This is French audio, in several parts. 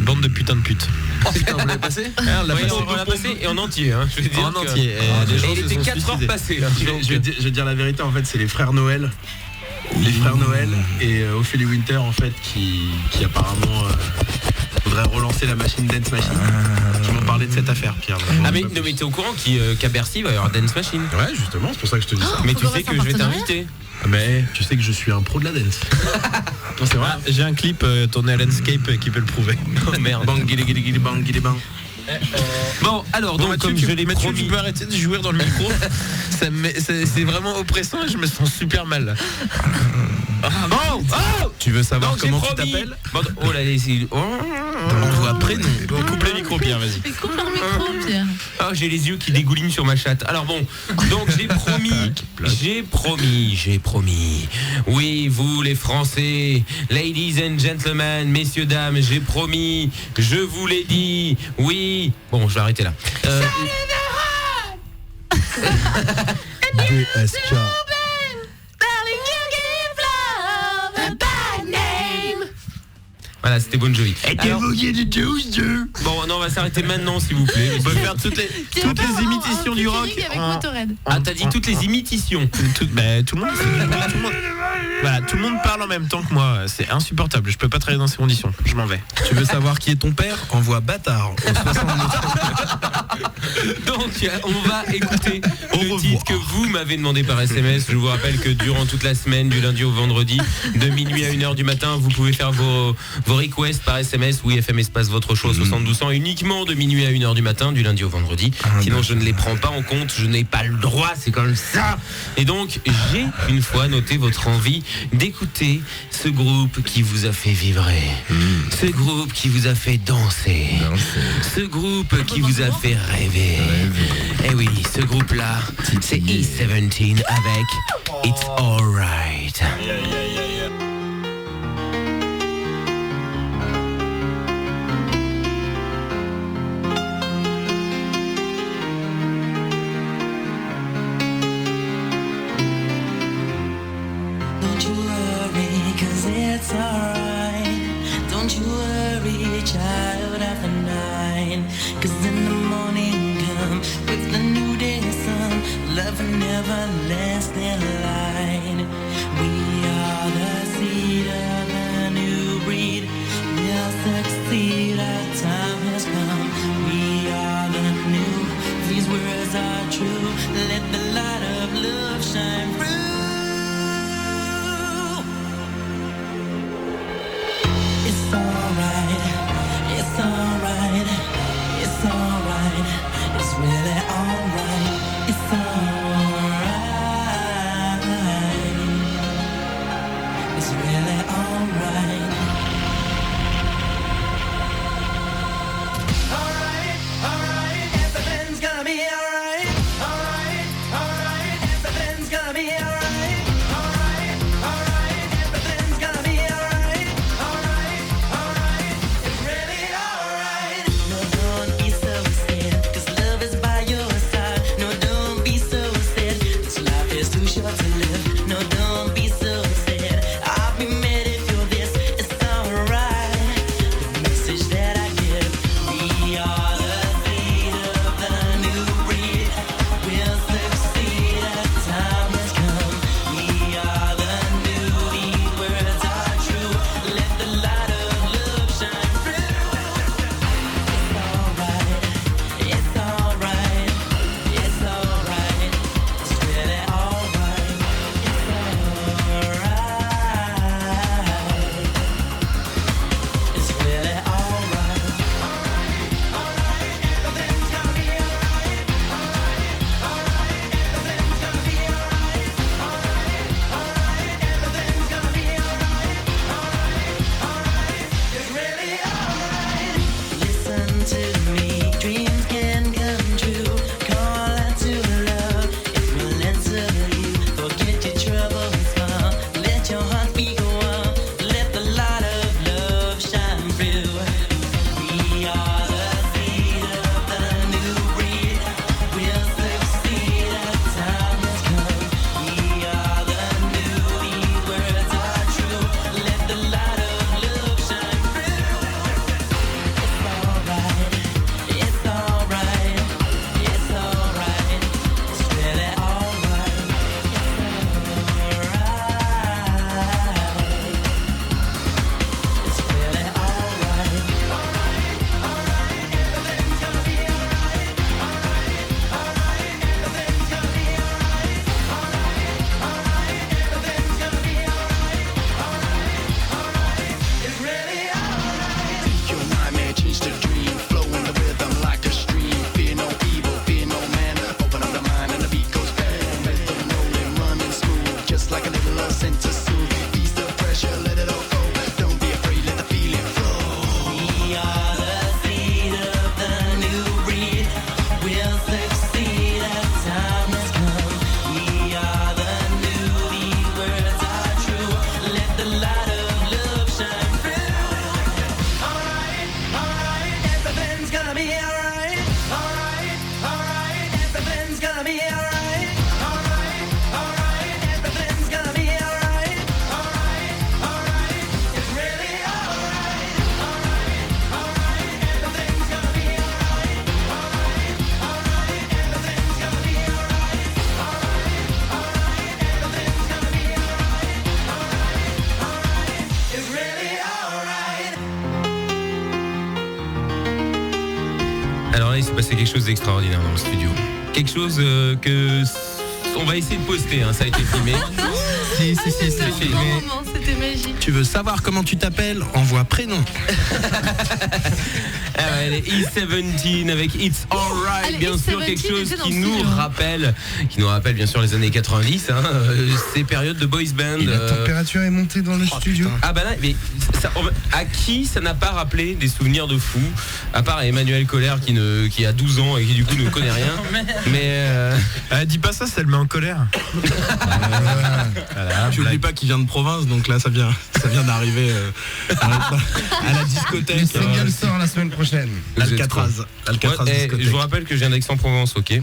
Bande de putains de putes. Oh putain, vous l'avez passé? On l'a passé et en entier. Je veux dire en entier. Et il était 4 heures passées. Je vais dire la vérité, en fait, c'est les frères Noël. Les frères Noël et Ophélie Winter, en fait, qui apparemment voudraient relancer la machine Dance Machine. Qui m'ont parlé de cette affaire, Pierre. Mais t'es au courant qu'à Bercy, il va y avoir Dance Machine? Ouais, justement, c'est pour ça que je te dis ça. Mais tu sais que je vais t'inviter. Mais tu sais que je suis un pro de la dance. Non, c'est vrai. J'ai un clip tourné à Landscape qui peut le prouver. Oh merde. Bang, guili, guili, guili, bang, guili, bang. Bon, alors, donc, Mathieu, comme je l'ai Mathieu, promis... tu peux arrêter de jouer dans le micro. C'est vraiment oppressant et je me sens super mal. Tu veux savoir Donc, comment j'ai tu promis. t'appelles? Oh là, On voit prénom. Coupe les micros, Pierre, vas-y. Mais coupe leur micro, Pierre. Ah, j'ai les yeux qui dégoulinent sur ma chatte. Alors bon, donc j'ai promis. Oui, vous les Français, ladies and gentlemen, messieurs, dames, j'ai promis, je vous l'ai dit, oui. Bon, je vais arrêter là. DSK. Voilà, c'était Bon Jovi. Alors, de bon, non, on va s'arrêter maintenant, s'il vous plaît. On peut faire toutes les imitations du rock. Avec Motorhead. Ah, t'as dit toutes les imitations. Tout le monde. Voilà, tout le monde parle en même temps que moi. C'est insupportable. Je peux pas travailler dans ces conditions. Je m'en vais. Tu veux savoir qui est ton père? Envoie bâtard au 69. Donc, on va écouter Au le revoir. titre que vous m'avez demandé par SMS. Je vous rappelle que durant toute la semaine, du lundi au vendredi, de minuit à 1h du matin, vous pouvez faire vos requests par SMS. Oui, FM espace votre show 7200 uniquement de minuit à 1h du matin, du lundi au vendredi. Sinon, je ne les prends pas en compte. Je n'ai pas le droit, c'est comme ça. Et donc, j'ai une fois noté votre envie d'écouter ce groupe qui vous a fait vibrer. Ce groupe qui vous a fait danser. Ce groupe qui vous a fait rêver. Et oui, ce groupe-là, c'est E17 avec It's Alright. Don't you worry, 'cause it's alright. Don't you worry, child of the night. 'Cause in the morning come with the new day sun, love and everlasting light. We are the seed of a new breed. We'll succeed, our time has come. We are the new, these words are true. Let the light of love shine through. It's alright, it's alright, it's alright, it's really alright, it's alright, it's really alright. Alright, alright, everything's gonna be alright. Alright, alright, everything's gonna be alright. Alright, alright, everything's gonna be alright. Alright, alright, it's really alright. No, don't be so sad, 'cause love is by your side. No, don't be so sad, 'cause life is too short to live. No, don't be so sad, I'll be mad if you're this. It's alright, the message that I give. We are the seed of the new breed. We'll succeed, our time has come. We are the new, these words are true. Let the light of love shine through. It's alright, it's alright, it's really alright. It's alright, it's really alright. Alright, everything's gonna be alright. Alright, everything's gonna be alright. Alright, everything's gonna be alright. Alright, it's really alright. Listen to me, dreams can come true. Call out to love, it will answer you. Forget your trouble and smile, let your heart be go on. Let the light of love shine through. We are the seed of the new breed. We'll succeed, our time has come. We are the new, these words are true. Let the light of love shine through. Alors là, il s'est passé quelque chose d'extraordinaire dans le studio. Quelque chose que on va essayer de poster, hein, ça a été filmé. Si, C'était un si. grand moment, c'était magique. Tu veux savoir comment tu t'appelles? Envoie prénom. Ah ouais, les E17 avec It's Alright, Allez, bien sûr, E17 quelque chose était dans qui le nous studio. rappelle bien sûr les années 90, hein, ces périodes de boys band. Et la température est montée dans le studio. Ah bah là, mais à qui ça n'a pas rappelé des souvenirs de fou, à part à Emmanuel Colère qui a 12 ans et qui du coup ne connaît rien. Mais dis pas ça le met en colère. Voilà, Tu oublies pas qu'il vient de province, donc là ça vient d'arriver à la discothèque. Le single sort la semaine prochaine. L'Alcatraz. moi, L'Alcatraz discothèque. je vous rappelle que je viens d'Aix-en-Provence, ok.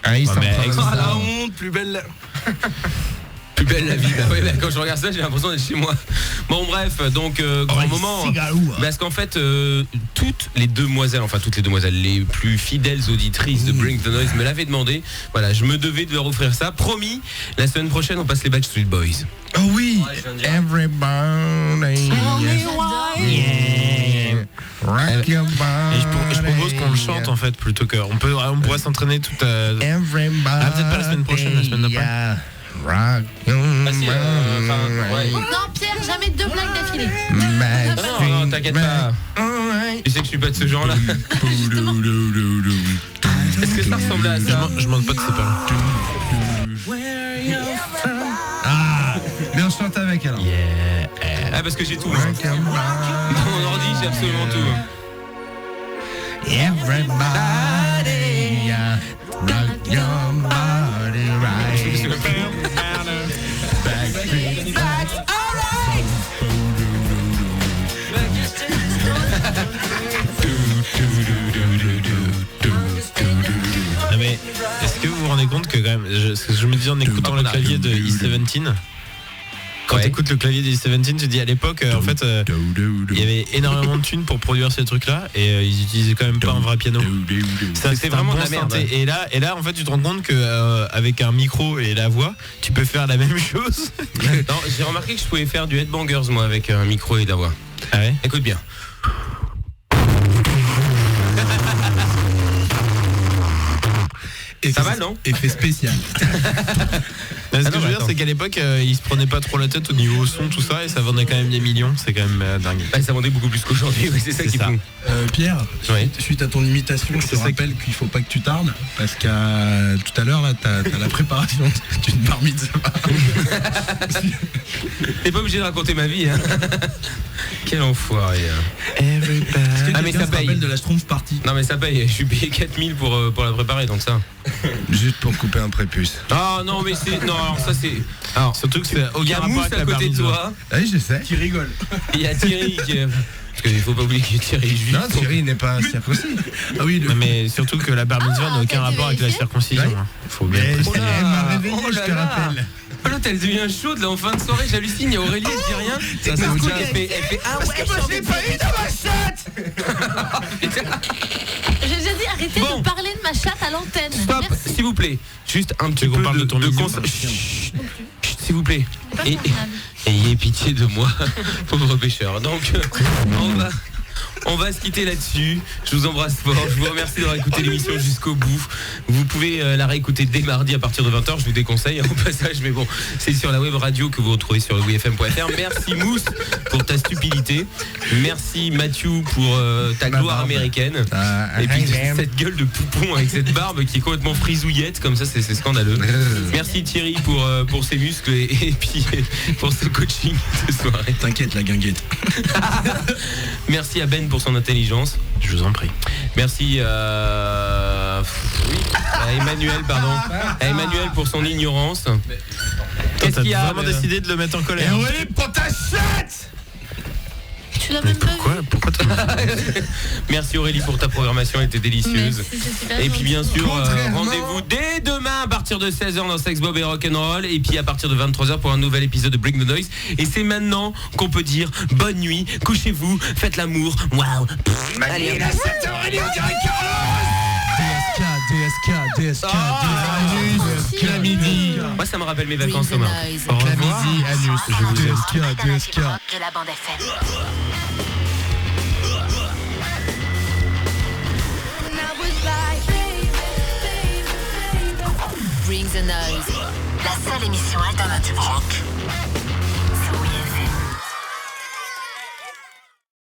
Ah, il sort mais pas. Ah la honte, plus belle. Plus belle la vie. Bah ouais, bah, quand je regarde ça, j'ai l'impression d'être chez moi. Bon bref, donc grand moment. Parce qu'en fait, toutes les demoiselles, les plus fidèles auditrices de Bring the Noise me l'avaient demandé. Voilà, je me devais de leur offrir ça. Promis, la semaine prochaine, on passe les Backstreet Boys. Oh oui. Ouais, je viens de dire. Everybody. Yeah. Rock your body. Et je propose qu'on le chante en fait plutôt que on pourrait s'entraîner toute Everybody. Ah, peut-être pas la semaine prochaine, la semaine d'après. Yeah. Rock your Ah, si, ouais. Non, Pierre, jamais 2 blagues d'affilée. Non, t'inquiète pas. Tu sais que je suis pas de ce genre-là. Est-ce que ça ressemble à ça? Je demande pas de séparer. Ah, mais on chante avec alors. Ah, parce que j'ai tout. Rock your Dans body. mon ordi, j'ai absolument tout. Everybody. Yeah. Rock your body right. Backstreet Boys. Non, mais est-ce que vous vous rendez compte que quand même, je me dis en écoutant le clavier de E17, quand Ouais. t'écoutes le clavier de E17, tu dis à l'époque, en fait, il y avait énormément de thunes pour produire ces trucs-là et ils utilisaient quand même pas un vrai piano. C'était vraiment de la merde. synthé. Et là, en fait, tu te rends compte que avec un micro et la voix, tu peux faire la même chose. Non, j'ai remarqué que je pouvais faire du headbangers moi avec un micro et de la voix. Ah ouais. Écoute bien. Ça va, non? Effet spécial. Ce que je veux dire, attends. c'est qu'à l'époque, ils se prenaient pas trop la tête au niveau son, tout ça, et ça vendait quand même des millions. C'est quand même dingue. Bah, ça vendait beaucoup plus qu'aujourd'hui, oui, c'est ça C'est qui est ça. fou. Pierre, Ouais. suite à ton imitation, je te C'est ça rappelle qu'il faut pas que tu tardes parce qu'à tout à l'heure là, t'as la préparation d'une bar mitzvah. T'es pas obligé de raconter ma vie, hein. Quel enfoiré. Hein. Ah, mais ça paye. de la Schtroumpf party. Non mais ça paye, je suis payé 4000 pour la préparer, donc ça. Juste pour couper un prépuce. Ah non mais c'est... Non alors ça c'est... Alors, Surtout que c'est il y aucun a rapport Mousse avec à la bar côté de mitzvah. toi, Oui, je sais. Qui rigole. il y a Thierry qui est... Parce qu'il faut pas oublier que Thierry est juif. Non, Thierry n'est pas circoncis. Ah oui, Non, mais surtout que la bar mitzvah n'a aucun t'as rapport avec la vérifié circoncision. Ouais. Hein. Faut bien Mais préciser. elle m'a réveillé, Oh je là te là. rappelle. Oh l'autre elle devient chaude là en fin de soirée, j'hallucine, il y a Aurélie, elle dit rien. Ça, c'est Marco, autre elle chose. fait ah ouais, je l'ai pas eu dans ma chatte. J'ai déjà dit arrêtez Bon. de parler de ma chatte à l'antenne. Stop, Merci. s'il vous plaît. Juste un petit veux qu'on peu parle de ton million, conce- hein. Chut, chut, s'il vous plaît. Pas Et- formidable. Ayez pitié de moi, pauvre pêcheur. Donc, on va se quitter là-dessus. Je vous embrasse fort. Je vous remercie d'avoir écouté l'émission jusqu'au bout. Vous pouvez la réécouter dès mardi à partir de 20h. Je vous déconseille au passage, mais bon, c'est sur la web radio que vous retrouvez sur le wfm.fr. Merci Mousse pour ta stupidité. Merci Mathieu pour ta Ma gloire barbe. américaine. Ah, Et puis hi, man. cette gueule de poupon avec cette barbe qui est complètement frisouillette, comme ça c'est scandaleux. Merci Thierry pour ses muscles et puis pour ce coaching de soirée. T'inquiète, la guinguette. Merci à Ben pour son intelligence. Je vous en prie. Merci à Emmanuel, pardon. À Emmanuel pour son ignorance. Qu'est-ce T'as qu'il y a vraiment décidé de le mettre en colère? Prends ta chatte. Tu l'as Mais même pas pourquoi vu. Merci Aurélie pour ta programmation, elle était délicieuse. Merci, c'est super Et puis bien gentil. sûr, Contrairement- rendez-vous dès demain à partir de 16h dans Sex Bob et Rock'n'Roll. Et puis à partir de 23h pour un nouvel épisode de Bring the Noise. Et c'est maintenant qu'on peut dire bonne nuit, couchez-vous, faites l'amour. Waouh. Allez, DSK. Merci. Midi. moi ça me rappelle mes vacances au Maroc. Au revoir. Anus. Je vous aime. DSK. de la bande FM. When I was The Noise. La seule émission alternative rock